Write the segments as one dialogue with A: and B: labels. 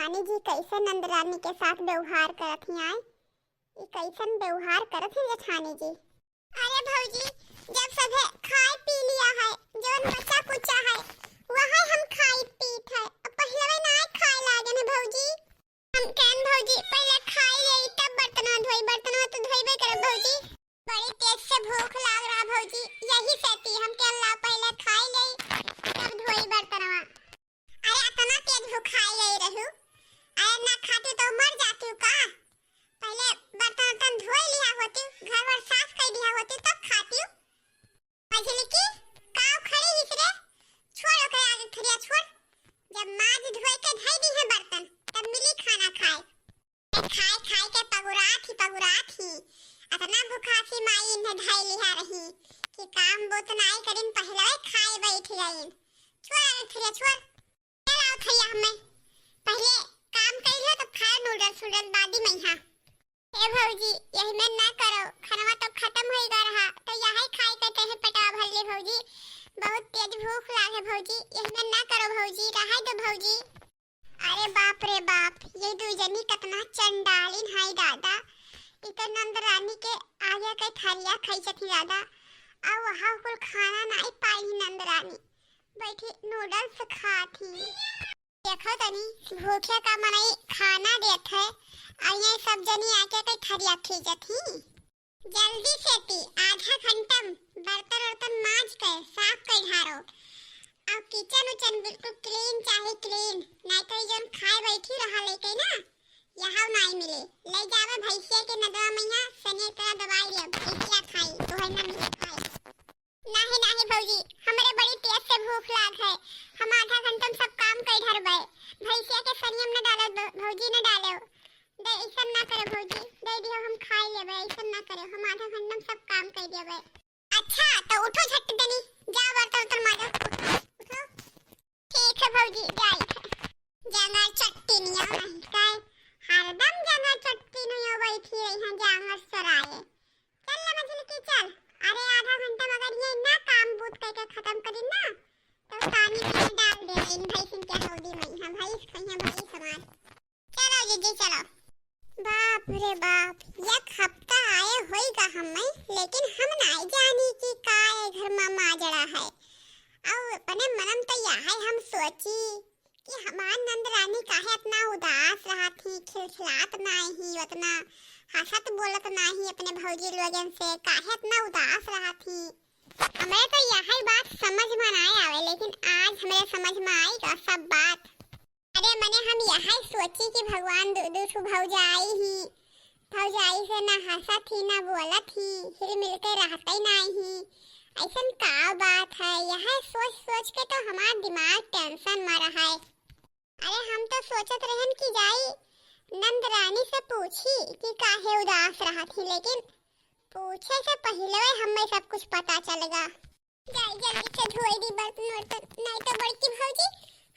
A: जेठानी जी कैसे नंदरानी के साथ व्यवहार करत ही आए। ये कैसन व्यवहार करत है जेठानी जी। अरे भौजी, जब सब खाए पी लिया है, जवन बचा कुचा है वही हम खाई पीत है। पहले ना खाए लागे ने भौजी। हम कहन भौजी पहले खाई ले तब बर्तन तो धोइबे करे भौजी। बड़ी तेज से भूख लाग रहा भौजी, यही सहती हम के अल्लाह पहले खाई ले तब धोई बर्तनवा। अरे इतना तेज भूख खाई ले रहू, अरे ना खाती तो मर जाती का। पहले बर्तन धो लिया होती, घर वर साफ कर दिया होती तब खाती। मछली की काव खड़ी हिसरे छोड़ के आगे खड़िया छोड़। जब माज धोए के धई दी है बर्तन तब मिली खाना खाए। खाए के पगुरात ही इतना भूखा सी माई इन्हें धई लिया रही कि काम बोत नाई करिन पहले खाए बैठ गईन। छोड़ आगे खड़िया छोड़। चलाओ थैया हमें पहले काम कर लियो तो खाए नूडल्स बादी में। हां ए भौजी यही में ना करो, खाना तो खत्म हो गया रहा तो यही खाए करते हैं पेटा भर ले भौजी। बहुत तेज भूख लागे भौजी, यही में ना करो भौजी, रहा दो भौजी। अरे बाप रे बाप, ये दो जनी कितना चंडालिन है दादा। इतना नंदरानी के आगे के थरिया खाई छथी दादा, और वहां कुल खाना नहीं पाई नंदरानी, बैठी नूडल्स खाती। देखो तनी भूखे का मनई खाना देत है और ये सब जनी आके के थरिया खींचत ही। जल्दी से ती आधा घंटा बर्तन मांज के साफ कर धारो। अब किचन बिल्कुल क्लीन चाहिए, क्लीन, नहीं तो जन खाए बैठी रहा लेके ना यहाँ नहीं मिले। ले जावे भैंसिया के नदवा मैया सने तरह दवाई ले भैंसिया खाई तो है ना मिले खाए। नहीं भौजी, हमरे बड़ी तेज से भूख लाग है, हम आधा घंटा में सब काम कर धरबे। भैंसिया के सनियम न डालो भौजी, न डालो दे, ऐसा ना करे भौजी, दे दियो हम खाई लेबे। ऐसा ना करे, हम आधा घंटा में सब काम कर देबे। अच्छा तो उठो झट देनी, जा बर्तन मांजो, उठो। ठीक है भौजी, जाई जांगर चट्टी निया नहीं काय, हरदम जांगर चट्टी निया बैठी रही है जांगर सराए। चल ले मछली की चल। अरे आधा घंटा मगर ये ना काम बूत करके खत्म करी ना तो पानी में डाल दे इन भैंसिन के हौदी में। हम भैंस खइया भैंस समार। चलो जीजी चलो। बाप रे बाप, एक हफ्ता आए होईगा हमें, लेकिन हम नहीं जानी कि काय घर में माजरा है। और अपने मनम तो यह है हम सोची कि हमार नंदरानी काहे इतना उदास रहा थी, खिलखिलात नहीं, उतना हंसत बोलत नहीं अपने भौजी लोगन से, काहे इतना उदास रहा थी। हमें तो यह बात समझ में नहीं आवे, लेकिन आज हमें समझ में आएगा सब बात। अरे मने हम यह सोची कि भगवान दूसु भौजाई से ना हंसत ही ना बोलत ही, हिल मिल के रहते ही नहीं। ऐसन का बात है, यह सोच के तो हमारा दिमाग टेंशन में रहा है। अरे हम तो सोचत रहन कि जाई नंदरानी से पूछी कि काहे उदास रहा थी, लेकिन पूछे से पहले हमें सब कुछ पता चलेगा। जाई जल्दी से धोई दी बर्तन, नहीं तो बड़की भौजी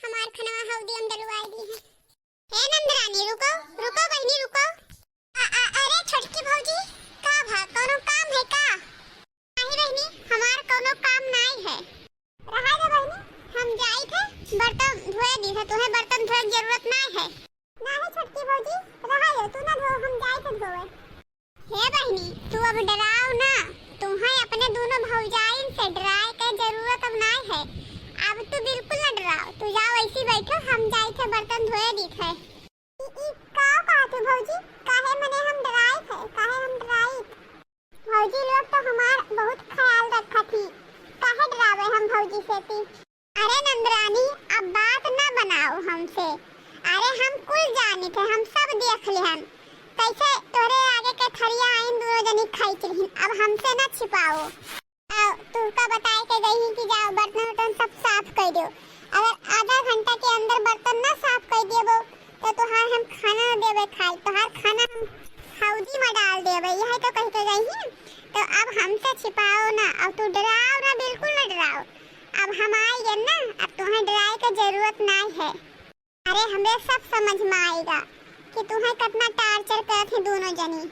A: हमार खाना हौदी में डलवाई दी है। हे नंदरानी रुको बहनी रुको। अरे छोटकी भौजी का भा कोनो काम है का? नहीं बहनी, हमार कोनो काम नहीं है। रहा दे बहनी, हम जाई थे बर्तन धोए दी है, तुम्हें बर्तन धोए की जरूरत नहीं है। नहीं छोटकी भौजी, रहा दे, तू ना धो, हम जाई थे धोए। हे बहनी तू अब डराओ ना, तुम्हें अपने दोनों भौजाइन से डराए के जरूरत अब नहीं है। अब तू बिल्कुल न डराओ, तू जाओ ऐसी बैठो, हम जाई थे बर्तन धोए दी थे। का बात है भौजी, काहे मने हम डराए थे, काहे हम डराई? भौजी लोग तो हमार बहुत ख्याल रखा थी, काहे डरावे हम भौजी से थी। अरे नंदरानी अब बात ना बनाओ हमसे, अरे हम कुल जाने थे, हम सब देख लिहन कैसे तोरे आगे के थरिया आइन दोनों जनी खाई चलिन। अब हमसे ना छिपाओ। तू का बताए के गई कि जाओ बर्तन सब साफ कर दो। अगर आधा घंटा के अंदर बर्तन ना साफ कर देबो तो तुहार हम खाना देबे खाई, तुहार खाना हम हौदी में डाल देबे, यही तो कह के गई। तो अब हमसे छिपाओ ना, अब तू डराओ ना, बिल्कुल ना डराओ। अब हम आएंगे ना, अब तुम्हें डराए की जरूरत नहीं है। अरे हमें सब समझ में आएगा कि तुम्हें कितना टार्चर करती दोनों जनी,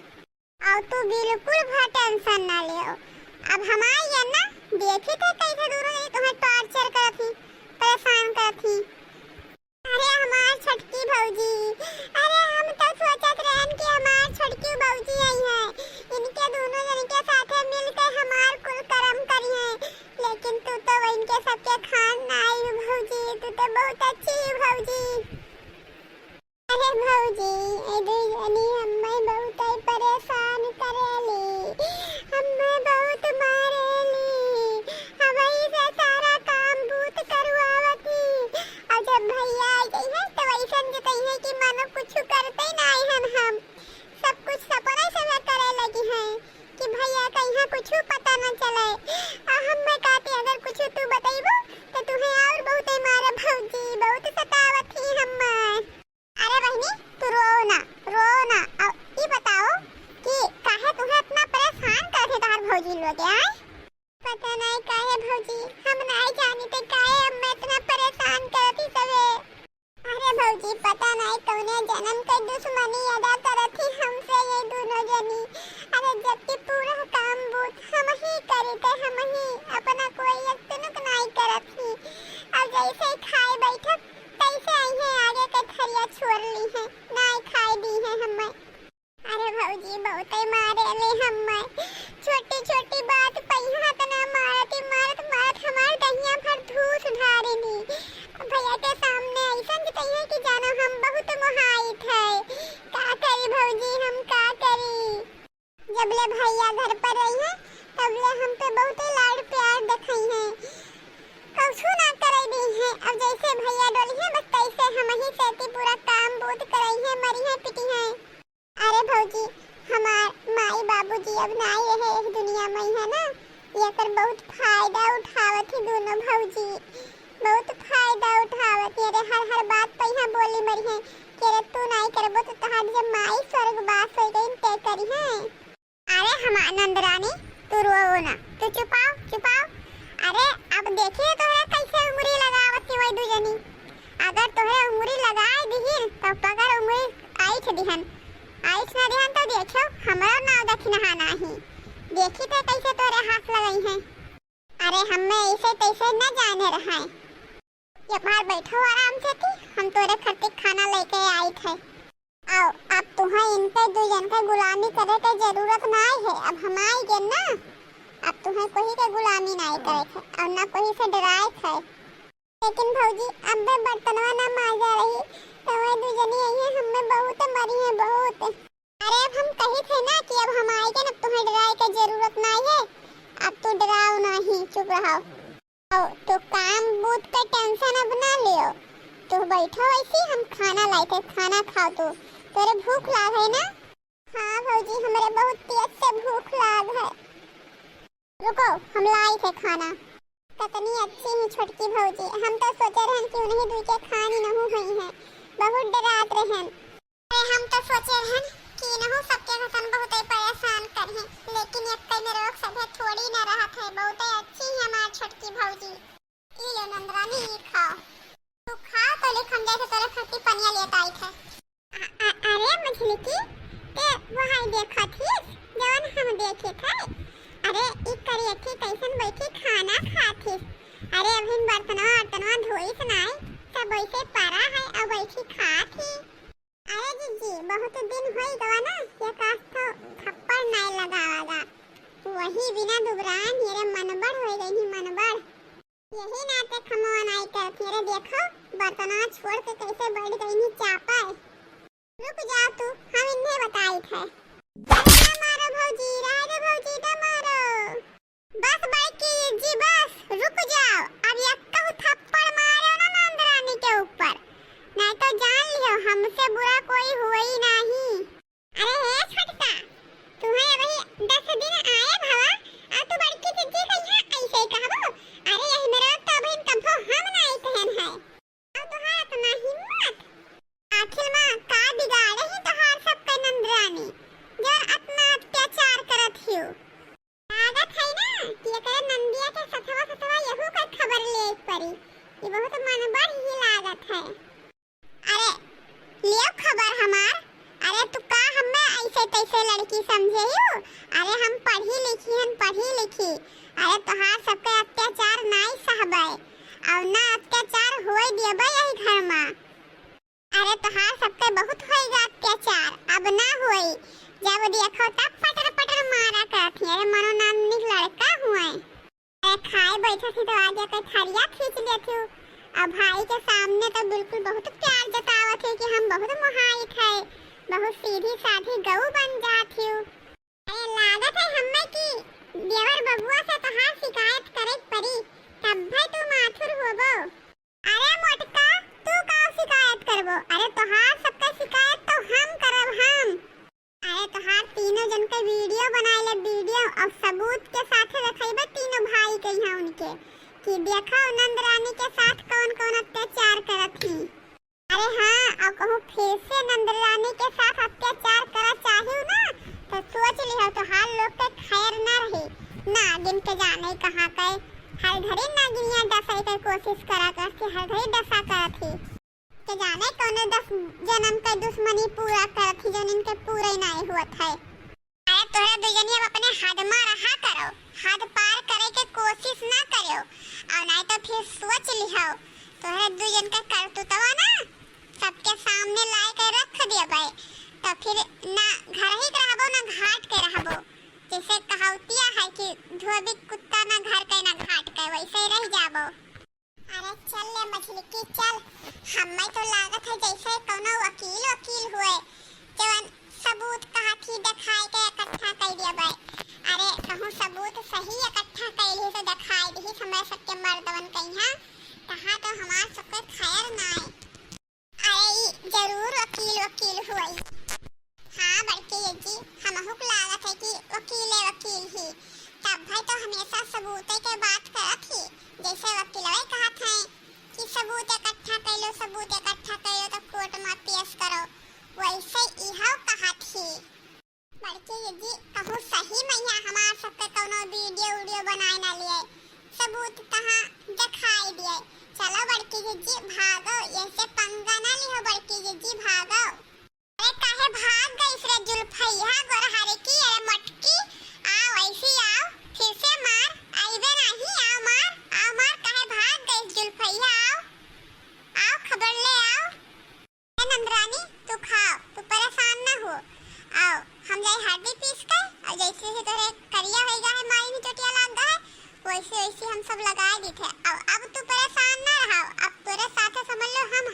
A: और तू बिल्कुल भी टेंशन ना ले। अब हम आएंगे ना, देखे थे कैसे दोनों जनी तुम्हें टॉर्चर करती, परेशान करती। अरे हमारी छटकी भौजी। अरे हम तो सोचत रहन कि हमार छोटकी भौजी आई है, इनके दोनों जन के साथे मिलकर हमार कुल कर्म करी है, लेकिन तू तो इनके सबके खान ना आई भौजी, तू तो बहुत अच्छी है भौजी। अरे भौजी ए दुजनी हमें बहुत परेशान करेली, हमें बहुत मारेली, हवई से सारा काम भूत करवावती, और जब भैया आ गई है तो वैसन जो कही है कि मानो कुछ करते ही ना हन, हम सब कुछ सपने से वे करे लगी हैं कि भैया कहीं है कुछ पता न चले, और हम मैं कहती अगर कुछ तू बताइबो तो तुम्हें और बहुत मारे भौजी, बहुत सतावत थी हमें। अरे बहनी तू रो ना, अब ये बताओ कि काहे तुम्हें इतना परेशान करते तार भौजी लोग आए? पता नहीं काहे भौजी, हम नहीं जानी थे काहे हमें इतना परेशान करती सबे। अरे भौजी पता नहीं कौने जन्म के दुश्मनी अदा करत थी हमसे ये दोनों जनी। अरे जबकि पूरा काम बूथ हम ही करी थे, हम ही अपना कोई एक तुनुक नहीं करत थी, अब जैसे ही खाए बैठक तैसे आई है आगे के थरिया छोड़ ली है, नहीं खाई दी है हमें। अरे भौजी बहुत ही मारे ले हमें, छोटी छोटी बात पहिया तना मारत हमार दहिया भर धूस ढारी दी, भैया के सामने ऐसा कहती है कि जानो हम बहुत मोहाइत है, का करी भौजी हम का करी। जबले भैया घर पर रही है तबले हम पे बहुत ही लाड प्यार दिखाई है, कछु ना करे दी है, अब जैसे भैया डोली है बस तैसे हम ही सेती पूरा काम बोध कराई है, मरी है पिटी है। अरे भौजी हमार माई बाबूजी अब नहीं रहे इस दुनिया में है ना, ये कर बहुत फायदा उठावत ही दोनों भौजी, बहुत फायदा उठावत है। अरे हर बात पे यहाँ बोली मरी है कि अरे तू नहीं करबो तो तहार जब माई स्वर्गवास हो गई ते करी है। अरे हम आनंद रानी तू रो ना, तू चुपाओ। अरे अब देखिए तोहरा कैसे उंगली लगावत है वही दुजनी, अगर तोहरे उंगली लगाए दिहिन तो पगर उंगली आइठ दिहन तो देखो हमरा नाव दक्षिणा नाही, देखी तो कैसे तोहरे हाथ लगाई हैं। अरे हमें ऐसे तैसे न जाने रहा है, ये बाहर बैठो आराम से थी, हम तोरे खातिर खाना लेके आई थे, आओ अब तुम्हें इनके दुजन के गुलामी करे के जरूरत नहीं है, अब हम आई गए ना, अब तुम्हें कोई के गुलामी नहीं करे थे और ना कोई से डराए थे। लेकिन भौजी अब भी बर्तनवा ना माजा रही तो वह दुजनी आई है, हमें बहुत मरी है बहुत। अरे अब हम कही थे ना कि अब हम आएंगे ना, तुम्हें डराए की जरूरत नहीं है, अब तू डराओ नहीं, चुप रहो। तो काम बूथ का टेंशन अब ना लियो, तो बैठो ऐसी हम खाना लाए थे, खाना खाओ तू, तेरे भूख लाग है ना? हाँ भौजी हमारे बहुत तेज से भूख लाग है, रुको हम लाई थे खाना। कितनी अच्छी ही छोटकी भौजी, हम तो सोचे रहन कि उन्हें दुई के खानी नहु हुई है, बहुत डरात रहन। अरे हम तो सोचे रहन कि नहु सबके हसन बहुत परेशान करही, लेकिन एक कई में रोक सके थोड़ी न रहत है, बहुत अच्छी है हमारी छोटकी भौजी। ई लो नंदरानी ई खाओ, तू खा तो लिखम जैसे तोरे खातिर पनिया लेत आई थे। अरे मछली की ते वहां देखा थी जवन हम देखे थे, अरे एक करी अच्छी कैसन बैठी खाना खाती, अरे अभी बर्तनवा धोई सुनाई सब वैसे पड़ा है अब बैठी खाती। अरे जीजी बहुत दिन हुई गवा ना, ये काश तो थप्पड़ नहीं लगावागा, वही बिना दुबरान मेरे मनबड़ हो गई ही मनबड़, यही नाते खमवा नहीं करती। अरे देखो बर्तनवा छोड़ के कैसे बैठ गई ही चापा, रुक जा तू हम इन्हें बताई थे। मारो भौजी राजा भौजी दा मारो, बस बाइकी जी बस रुक जाओ, अब एक कहू थप्पड़ मारो ना नंदरानी के ऊपर, नहीं तो जान लियो हमसे बुरा कोई हुआ ही नहीं। अरे हे छोटका तुम्हें अभी 10 दिन आए भवा, अब तू बड़की दीदी को यहाँ ऐसे ही कहबो, अरे यही मेरा तो अभी कभो हम नहीं कहन है, अब तुम्हारा इतना हिम्मत, आखिर मां का बिगाड़े ही तोहार सबके नंदरानी जो अपना अत्याचार करत हियो, लागत है ना कि ये नंदिया के सथवा यहू का खबर ले परी, ये बहुत मनबड़ ही लागत है। अरे लियो खबर हमार, अरे तू का हमें ऐसे तैसे लड़की समझे हो, अरे हम पढ़ी लिखी, अरे तोहार सबके अत्याचार नहीं सहबे और ना अत्याचार होए देबे यही घर में। अरे अरे तोहार सबके बहुत होएगा अत्याचार, अब ना होई। जब देखो तब पटर पटर मारा करती। अरे मनो नाम लड़का हुए। अरे खाए बैठे थी तो आगे कोई थरिया खींच लेती। अब भाई के सामने तो बिल्कुल बहुत प्यार जतावत है कि हम बहुत मोहाइक है, बहुत सीधी साधी गऊ बन जाती हूँ। अरे लागत है हमें कि देवर बबुआ से तोहार शिकायत करे पड़ी, तब भाई तू माथुर होबो। अरे मोटका तू का शिकायत करबो? अरे तोहार सबका शिकायत तो हम करब हम। अरे तोहार तीनों जन के वीडियो बनाइले, वीडियो और सबूत के साथ रखइबे तीनों भाई के यहाँ उनके कि देखो नंद रानी के साथ कौन कौन अत्याचार करत थी। अरे हाँ, और कहूँ फिर से नंद रानी के साथ अत्याचार करा चाहिए ना तो सोच लिहो तो हाल लोग के खैर ना रही। नागिन के जाने कहाँ के हर घड़ी नागिनिया डसाई के कोशिश करा करती, हर घड़ी डसा करत थी के जाने कौन 10 जन्म के दुश्मनी पूरा करत थी जो इनके पूरे नहीं हुआ था। अरे तोहरे दुजनी अब अपने हद में रहा करो, हद पार करे के कोशिश ना करो, और नहीं तो फिर सोच लिहो तोहरे दुजन के करतुतवा ना सबके सामने ला के रख देबे तो फिर ना घर ही रहबो ना घाट के रहबो। जैसे कहावतिया है कि धोबी कुत्ता ना घर के ना घाट के, वैसे ही रह जाबो। अरे चल ले मछली की चल, हमें तो लागत है जैसे कोनो वकील हुए जवन सबूत कहा थी दिखाए के इकट्ठा कर देबे। अरे कहूँ सबूत सही इकट्ठा कैली से दिखाई दी समय सबके मर्दवन कहिया कहा तो हमार सबके खैर ना है। अरे जरूर वकील हुई। हाँ बड़के जी हमहु को लागत है कि वकील ही, तब भाई तो हमेशा सबूत के बात करत ही। जैसे वकीलवे कहा था कि सबूत इकट्ठा करो तो कोर्ट में पेश करो, वैसे इहो कहा थी। बड़के जी कहूँ सही मैया हमार सबके कोनो वीडियो बनाए ना लिए, सबूत कहाँ दिखाई दिए। चलो बड़के जी भागो, ऐसे पंगा ना लिहो बड़के जी भागो। अरे काहे भाग गई रे जुल्फैया गोरहारे की? अरे मटकी आओ ऐसी आओ, फिर से मार आइबे नहीं, आओ मार काहे भाग गई जुल्फैया? आओ खबर ले आओ। नंदरानी तू खाओ, तू परेशान ना हो। आओ हम जाए हल्दी पीस के और जैसे ही तोरे करिया होएगा है माई में चोटिया लग गए वैसे हम सब लगाए दी थे। अब तू परेशान ना रहो, अब तोरे साथे समझ लो हम